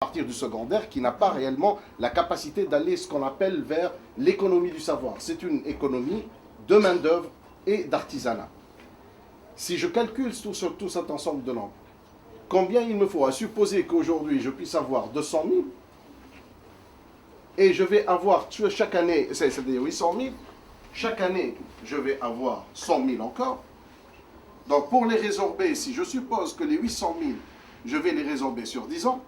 partir du secondaire qui n'a pas réellement la capacité d'aller ce qu'on appelle vers l'économie du savoir. C'est une économie de main-d'œuvre et d'artisanat. Si je calcule tout cet ensemble de nombres, combien il me faut, à supposer qu'aujourd'hui je puisse avoir 200 000 et je vais avoir chaque année, c'est-à-dire 800 000, chaque année je vais avoir 100 000 encore. Donc pour les résorber, si je suppose que les 800 000, je vais les résorber sur 10 ans,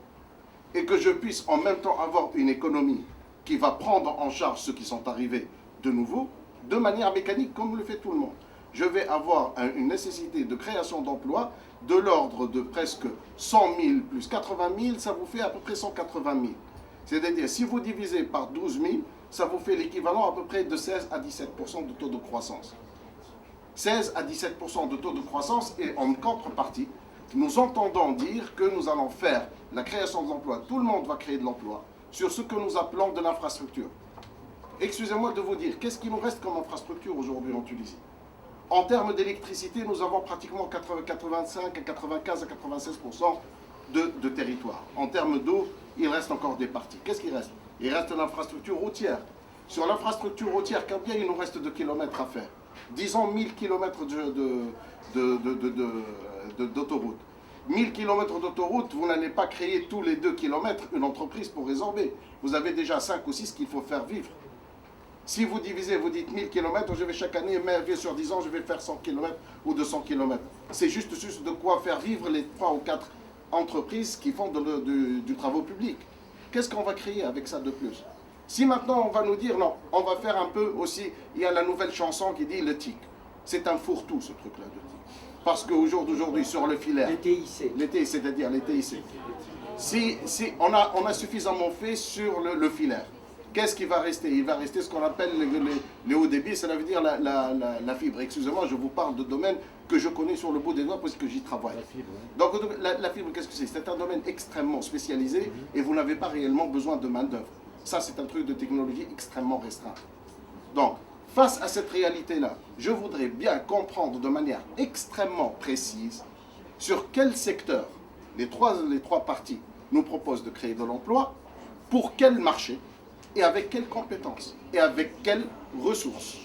et que je puisse en même temps avoir une économie qui va prendre en charge ceux qui sont arrivés de nouveau, de manière mécanique comme le fait tout le monde. Je vais avoir une nécessité de création d'emplois de l'ordre de presque 100 000 plus 80 000, ça vous fait à peu près 180 000. C'est-à-dire, si vous divisez par 12 000, ça vous fait l'équivalent à peu près de 16 à 17% de taux de croissance. 16 à 17% de taux de croissance, et en contrepartie, nous entendons dire que nous allons faire la création d'emplois. Tout le monde va créer de l'emploi sur ce que nous appelons de l'infrastructure. Excusez-moi de vous dire, qu'est-ce qui nous reste comme infrastructure aujourd'hui en Tunisie? En termes d'électricité, nous avons pratiquement 85 à 95 à 96% de territoire. En termes d'eau, il reste encore des parties. Qu'est-ce qui reste? Il reste l'infrastructure routière. Sur l'infrastructure routière, combien il nous reste de kilomètres à faire? Disons 1000 kilomètres d'autoroute. 1000 km d'autoroute, vous n'allez pas créer tous les 2 km une entreprise pour résorber. Vous avez déjà 5 ou 6 qu'il faut faire vivre. Si vous divisez, vous dites 1000 km, je vais chaque année, mais sur 10 ans, je vais faire 100 km ou 200 km. C'est juste de quoi faire vivre les 3 ou 4 entreprises qui font du travaux public. Qu'est-ce qu'on va créer avec ça de plus? Si maintenant on va nous dire, non, on va faire un peu aussi, il y a la nouvelle chanson qui dit le TIC. C'est un fourre-tout ce truc-là de TIC. Parce qu'au jour d'aujourd'hui, sur le filaire, les TIC, c'est-à-dire les TIC, si on a suffisamment fait sur le filaire, qu'est-ce qui va rester? Il va rester ce qu'on appelle les hauts débits, cela veut dire la fibre. Excusez-moi, je vous parle de domaine que je connais sur le bout des doigts parce que j'y travaille. La fibre, oui. Donc la fibre, qu'est-ce que c'est? C'est un domaine extrêmement spécialisé et vous n'avez pas réellement besoin de main-d'œuvre. Ça, c'est un truc de technologie extrêmement restreint. Donc, face à cette réalité-là, je voudrais bien comprendre de manière extrêmement précise sur quel secteur les trois parties nous proposent de créer de l'emploi, pour quel marché, et avec quelles compétences, et avec quelles ressources.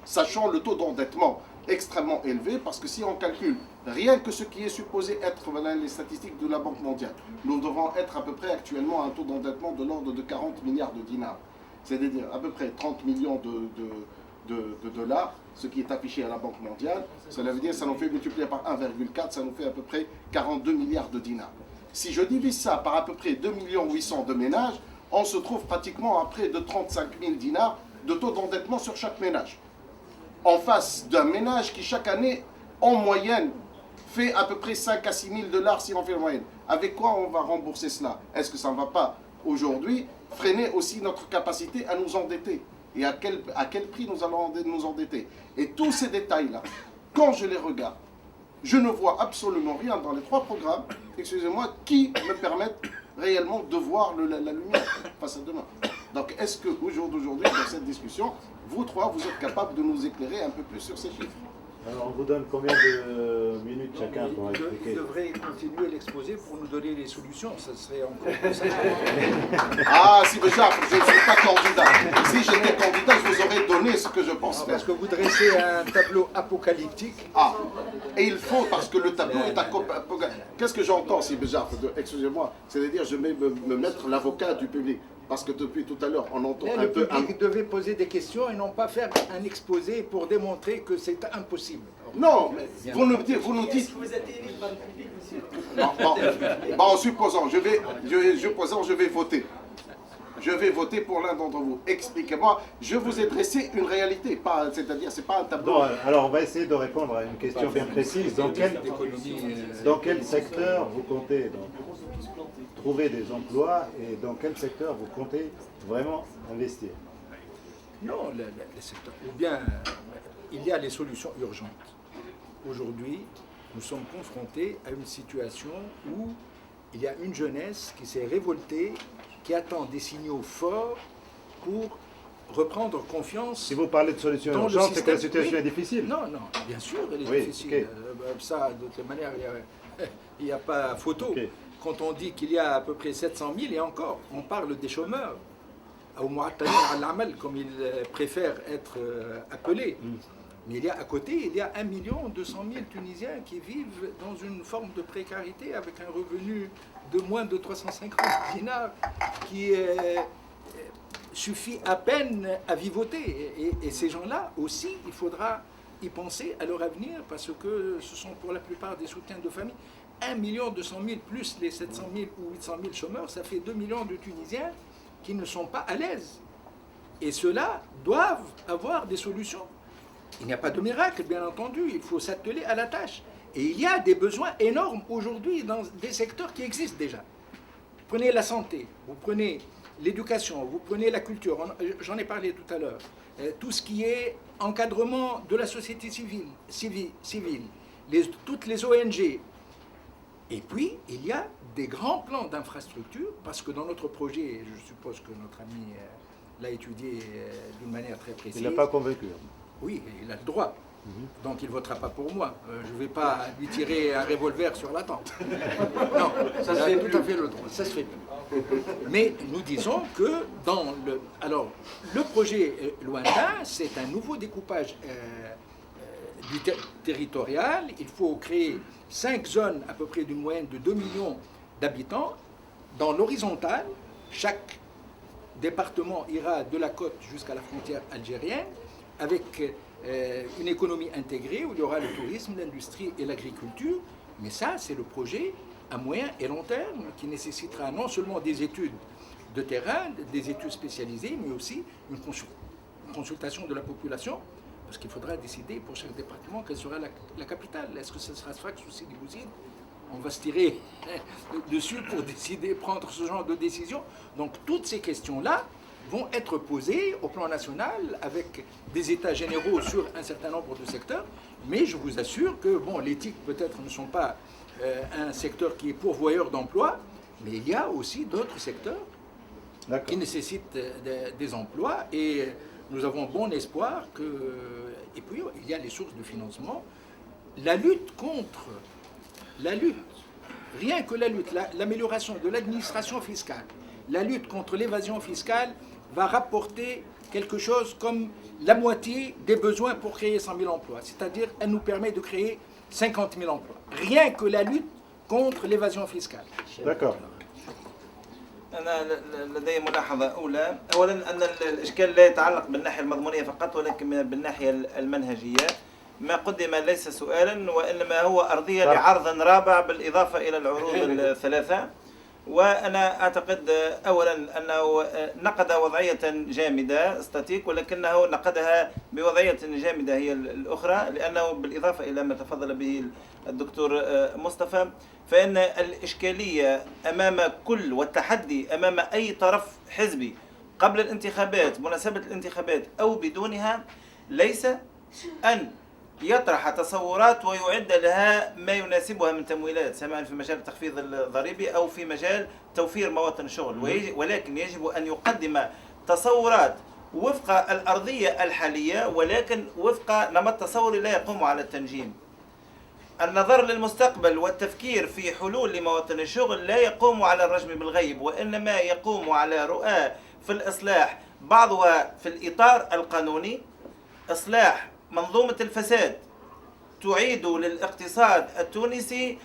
Sachant le taux d'endettement extrêmement élevé, parce que si on calcule rien que ce qui est supposé être dans les statistiques de la Banque mondiale, nous devons être à peu près actuellement à un taux d'endettement de l'ordre de 40 milliards de dinars. C'est-à-dire à peu près 30 millions de dollars, ce qui est affiché à la Banque mondiale. Cela veut dire que ça nous fait multiplier par 1,4, ça nous fait à peu près 42 milliards de dinars. Si je divise ça par à peu près 2 800 000 de ménages, on se trouve pratiquement à près de 35 000 dinars de taux d'endettement sur chaque ménage. En face d'un ménage qui chaque année, en moyenne, fait à peu près 5 à 6 000 dollars si on fait la moyenne. Avec quoi on va rembourser cela? Est-ce que ça ne va pas aujourd'hui freiner aussi notre capacité à nous endetter? Et à quel prix nous allons nous endetter? Et tous ces détails-là, quand je les regarde, je ne vois absolument rien dans les 3 programmes, excusez-moi, qui me permettent réellement de voir la lumière face à demain. Donc est-ce qu'au jour d'aujourd'hui, dans cette discussion, vous 3, vous êtes capables de nous éclairer un peu plus sur ces chiffres? Alors, on vous donne combien de minutes chacun pour expliquer? Il devrait continuer l'exposé pour nous donner les solutions, ça serait encore plus simple. Ah, si déjà, je ne suis pas candidat. Si j'étais candidat, je vous aurais donné ce que je pense faire. Parce que vous dressez un tableau apocalyptique. Ah, et il faut, parce que le tableau est apocalyptique. Qu'est-ce que j'entends, si Béjar, excusez-moi, c'est-à-dire je vais me mettre l'avocat du public. Parce que depuis tout à l'heure, on entend un peu... Le public devait poser des questions et non pas faire un exposé pour démontrer que c'est impossible. Non, mais vous nous dites... Est-ce que vous êtes élu par le public, monsieur? Bon, en supposant, je vais voter. Je vais voter pour l'un d'entre vous. Expliquez-moi, je vous ai dressé une réalité, c'est-à-dire, c'est pas un tableau. Non, alors on va essayer de répondre à une question bien précise. Dans quel secteur vous comptez trouver des emplois et dans quel secteur vous comptez vraiment investir? Non, le secteur. Ou bien, il y a les solutions urgentes. Aujourd'hui, nous sommes confrontés à une situation où il y a une jeunesse qui s'est révoltée, qui attend des signaux forts pour reprendre confiance. Si vous parlez de solutions urgentes, c'est que la situation est difficile. Non, non, bien sûr, elle est difficile. Okay. Ça, de toute manière, il n'y a pas photo. Okay. quand on dit qu'il y a à peu près 700 000, et encore, on parle des chômeurs, ou mu'attalin al-amal, comme ils préfèrent être appelés. Mais il y a à côté, il y a 1 200 000 Tunisiens qui vivent dans une forme de précarité avec un revenu de moins de 350 dinars qui suffit à peine à vivoter. Et ces gens-là aussi, il faudra y penser à leur avenir parce que ce sont pour la plupart des soutiens de famille. 1 200 000 plus les 700 000 ou 800 000 chômeurs, ça fait 2 millions de Tunisiens qui ne sont pas à l'aise. Et ceux-là doivent avoir des solutions. Il n'y a pas de miracle, bien entendu, il faut s'atteler à la tâche. Et il y a des besoins énormes aujourd'hui dans des secteurs qui existent déjà. Prenez la santé, vous prenez l'éducation, vous prenez la culture, j'en ai parlé tout à l'heure, tout ce qui est encadrement de la société civile, toutes les ONG. Et puis, il y a des grands plans d'infrastructure, parce que dans notre projet, et je suppose que notre ami l'a étudié d'une manière très précise. Il n'a pas convaincu. Oui, il a le droit. Donc il ne votera pas pour moi. Je ne vais pas lui tirer un revolver sur la tempe. Non, ça il a tout à fait le droit. Ça se fait plus. Mais nous disons que dans le projet lointain, c'est un nouveau découpage du territorial. Il faut créer 5 zones à peu près d'une moyenne de 2 millions d'habitants. Dans l'horizontale, chaque département ira de la côte jusqu'à la frontière algérienne avec une économie intégrée où il y aura le tourisme, l'industrie et l'agriculture. Mais ça, c'est le projet à moyen et long terme qui nécessitera non seulement des études de terrain, des études spécialisées, mais aussi une consultation de la population, parce qu'il faudra décider pour chaque département quelle sera la capitale. Est-ce que ce sera Sfax ou Sidi Bouzid? On va se tirer dessus pour décider, prendre ce genre de décision. Donc toutes ces questions-là vont être posées au plan national avec des états généraux sur un certain nombre de secteurs. Mais je vous assure que, bon, l'éthique peut-être ne sont pas un secteur qui est pourvoyeur d'emplois, mais il y a aussi d'autres secteurs qui nécessitent des emplois et nous avons bon espoir que... Et puis il y a les sources de financement. La lutte, rien que la lutte, l'amélioration de l'administration fiscale, la lutte contre l'évasion fiscale va rapporter quelque chose comme la moitié des besoins pour créer 100 000 emplois. C'est-à-dire, elle nous permet de créer 50 000 emplois. Rien que la lutte contre l'évasion fiscale. D'accord. أنا لدي ملاحظة أولى، أولا أن الإشكال لا يتعلق بالناحية المضمونية فقط ولكن بالناحية المنهجية. ما قدم ليس سؤالا وإنما هو أرضية لعرض رابع بالإضافة إلى العروض الثلاثة. وأنا أعتقد أولا أنه نقد وضعية جامدة ستاتيك ولكنه نقدها بوضعية جامدة هي الأخرى لأنه بالإضافة إلى ما تفضل به الدكتور مصطفى فإن الإشكالية أمام كل والتحدي أمام أي طرف حزبي قبل الانتخابات مناسبة الانتخابات أو بدونها ليس أن يطرح تصورات ويعد لها ما يناسبها من تمويلات سواء في مجال التخفيض الضريبي أو في مجال توفير مواطن الشغل ولكن يجب أن يقدم تصورات وفق الأرضية الحالية ولكن وفق نمط تصوري لا يقوم على التنجيم. النظر للمستقبل والتفكير في حلول لمواطن الشغل لا يقوم على الرجم بالغيب وإنما يقوم على رؤى في الإصلاح بعضها في الإطار القانوني إصلاح منظومة الفساد تعيد للاقتصاد التونسي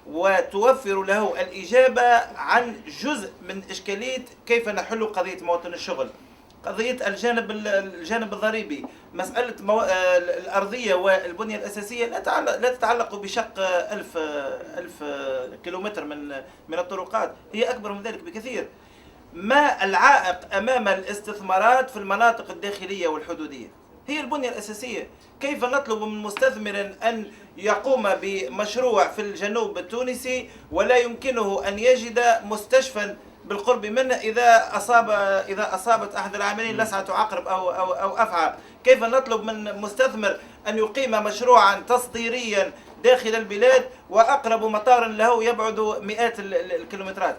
وتوفر له الإجابة عن جزء من إشكالية كيف نحل قضية مواطن الشغل قضية الجانب الضريبي مسألة الأرضية والبنية الأساسية لا تتعلق بشق 1000 كيلومتر من الطرقات هي أكبر من ذلك بكثير. ما العائق أمام الاستثمارات في المناطق الداخلية والحدودية؟ هي البنية الأساسية. كيف نطلب من مستثمر أن يقوم بمشروع في الجنوب التونسي ولا يمكنه أن يجد مستشفى بالقرب منه إذا أصابت أحد العاملين لسعة عقرب أو أفعى؟ كيف نطلب من مستثمر أن يقيم مشروعا تصديريا داخل البلاد وأقرب مطار له يبعد مئات الكيلومترات؟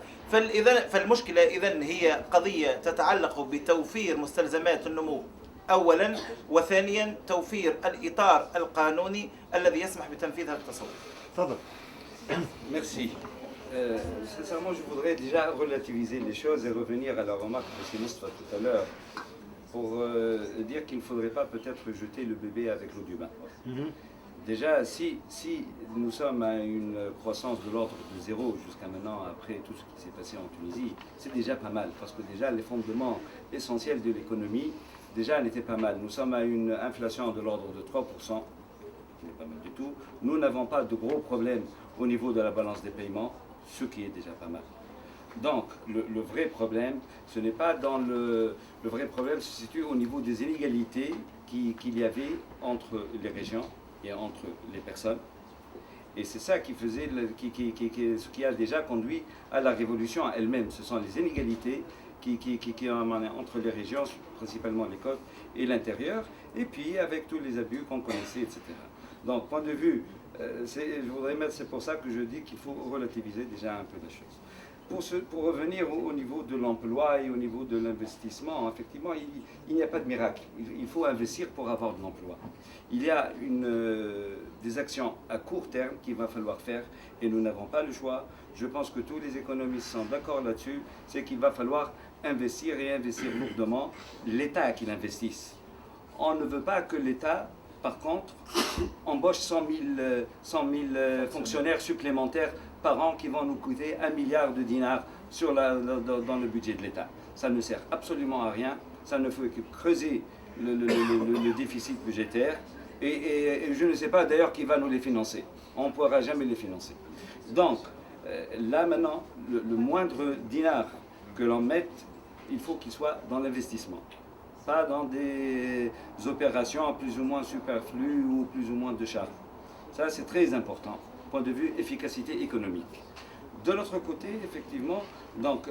فالمشكلة إذن هي قضية تتعلق بتوفير مستلزمات النمو أولا وثانيا توفير الإطار القانوني الذي يسمح بتنفيذ هذا التصور. تفضل. Merci. Sincèrement, je voudrais déjà relativiser les choses et revenir à la remarque de M. Moustapha tout à l'heure pour dire qu'il ne faudrait pas peut-être jeter le bébé avec l'eau du bain. Déjà, si nous sommes à une croissance de l'ordre de 0 jusqu'à maintenant, après tout ce qui s'est passé en Tunisie, c'est déjà pas mal, parce que déjà les fondements essentiels de l'économie, déjà n'étaient pas mal. Nous sommes à une inflation de l'ordre de 3%, ce n'est pas mal du tout. Nous n'avons pas de gros problèmes au niveau de la balance des paiements, ce qui est déjà pas mal. Donc, le vrai problème, ce n'est pas dans le vrai problème se situe au niveau des inégalités qu'il y avait entre les régions et entre les personnes. Et c'est ça qui faisait, ce qui a déjà conduit à la révolution elle-même. Ce sont les inégalités qui ont amené entre les régions, principalement les côtes et l'intérieur, et puis avec tous les abus qu'on connaissait, etc. Donc, point de vue, je voudrais mettre, c'est pour ça que je dis qu'il faut relativiser déjà un peu la chose. Pour revenir au niveau de l'emploi et au niveau de l'investissement, effectivement, il n'y a pas de miracle. Il faut investir pour avoir de l'emploi. Il y a des actions à court terme qu'il va falloir faire et nous n'avons pas le choix. Je pense que tous les économistes sont d'accord là-dessus, c'est qu'il va falloir investir et investir lourdement. L'État qu'il investisse. On ne veut pas que l'État, par contre, embauche 100 000 fonctionnaires supplémentaires par an qui vont nous coûter 1 milliard de dinars dans le budget de l'État. Ça ne sert absolument à rien, ça ne fait que creuser le déficit budgétaire et je ne sais pas d'ailleurs qui va nous les financer. On ne pourra jamais les financer. Donc, là maintenant, le moindre dinar que l'on mette, il faut qu'il soit dans l'investissement. Pas dans des opérations plus ou moins superflues ou plus ou moins de charges. Ça, c'est très important, point de vue efficacité économique. De l'autre côté, effectivement, donc,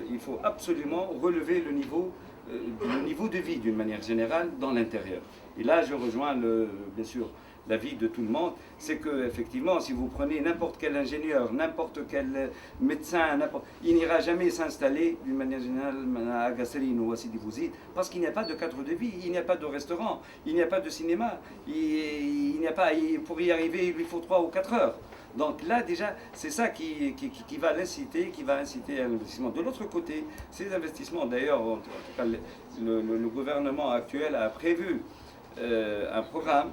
il faut absolument relever le niveau de vie d'une manière générale dans l'intérieur. Et là, je rejoins bien sûr l'avis de tout le monde, c'est que effectivement, si vous prenez n'importe quel ingénieur, n'importe quel médecin, il n'ira jamais s'installer d'une manière générale à Agassarine ou à Sidi Bouzid, parce qu'il n'y a pas de cadre de vie, il n'y a pas de restaurant, il n'y a pas de cinéma, pour y arriver, il lui faut 3 ou 4 heures. Donc là, déjà, c'est ça qui va l'inciter, à l'investissement. De l'autre côté, ces investissements, d'ailleurs, en tout cas, le gouvernement actuel a prévu un programme,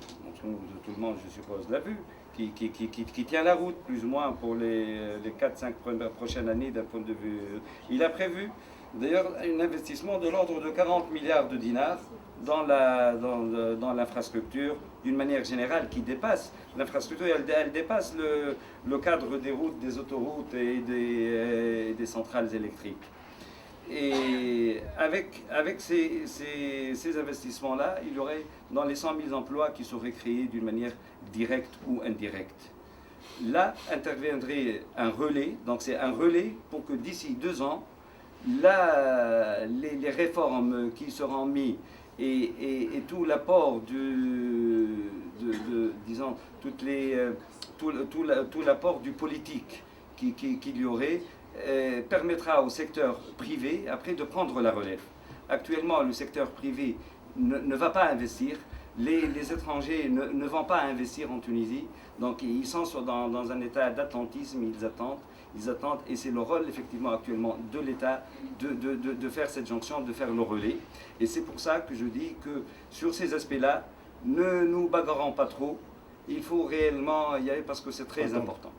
tout le monde, je suppose, l'a vu, qui tient la route, plus ou moins, pour les 4-5 prochaines années d'un point de vue. Il a prévu, d'ailleurs, un investissement de l'ordre de 40 milliards de dinars dans l'infrastructure, d'une manière générale, qui dépasse l'infrastructure, elle dépasse le cadre des routes, des autoroutes et des centrales électriques. Et avec ces investissements-là, il y aurait dans les 100 000 emplois qui seraient créés d'une manière directe ou indirecte. Là interviendrait un relais, donc c'est un relais pour que d'ici 2 ans, là, les réformes qui seront mises et tout l'apport disons, tout l'apport du politique qu'il y aurait, permettra au secteur privé après de prendre la relève. Actuellement, le secteur privé ne va pas investir, les étrangers ne vont pas investir en Tunisie, donc ils sont dans un état d'attentisme, ils attendent, et c'est le rôle effectivement actuellement de l'État de faire cette jonction, de faire le relais. Et c'est pour ça que je dis que sur ces aspects-là, ne nous bagarrons pas trop, il faut réellement y aller parce que c'est très important.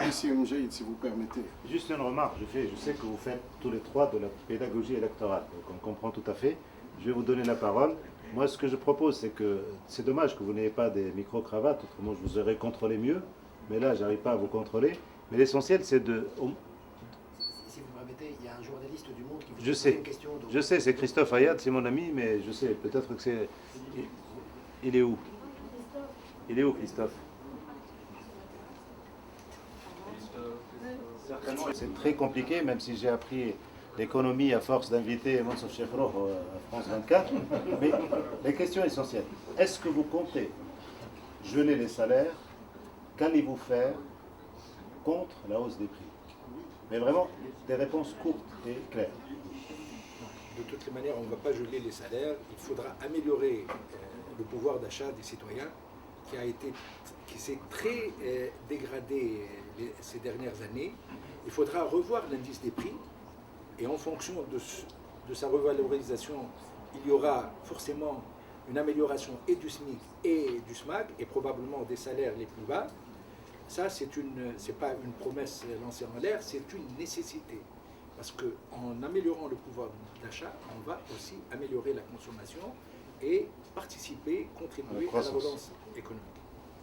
Monsieur Mjaïd, si vous permettez. Juste une remarque, je sais que vous faites tous les trois de la pédagogie électorale, donc on comprend tout à fait. Je vais vous donner la parole. Moi, ce que je propose, c'est que c'est dommage que vous n'ayez pas des micro-cravates, autrement je vous aurais contrôlé mieux, mais là, j'arrive pas à vous contrôler. Mais l'essentiel, c'est de... Si vous me permettez, il y a un journaliste du Monde qui vous Je pose sais, une question. Donc... je sais, c'est Christophe Ayad, c'est mon ami, mais je sais, peut-être que c'est... Il est où? Il est où, Christophe? C'est très compliqué, même si j'ai appris l'économie à force d'inviter Mansour Chefro à France 24. Mais les questions essentielles. Est-ce que vous comptez geler les salaires? Qu'allez-vous faire contre la hausse des prix? Mais vraiment, des réponses courtes et claires. De toutes les manières, on ne va pas geler les salaires. Il faudra améliorer le pouvoir d'achat des citoyens qui s'est très dégradé ces dernières années, il faudra revoir l'indice des prix et en fonction de sa revalorisation, il y aura forcément une amélioration et du SMIC et du SMAC et probablement des salaires les plus bas. Ça, c'est pas une promesse lancée en l'air, c'est une nécessité. Parce qu'en améliorant le pouvoir d'achat, on va aussi améliorer la consommation et participer, contribuer à la relance économique.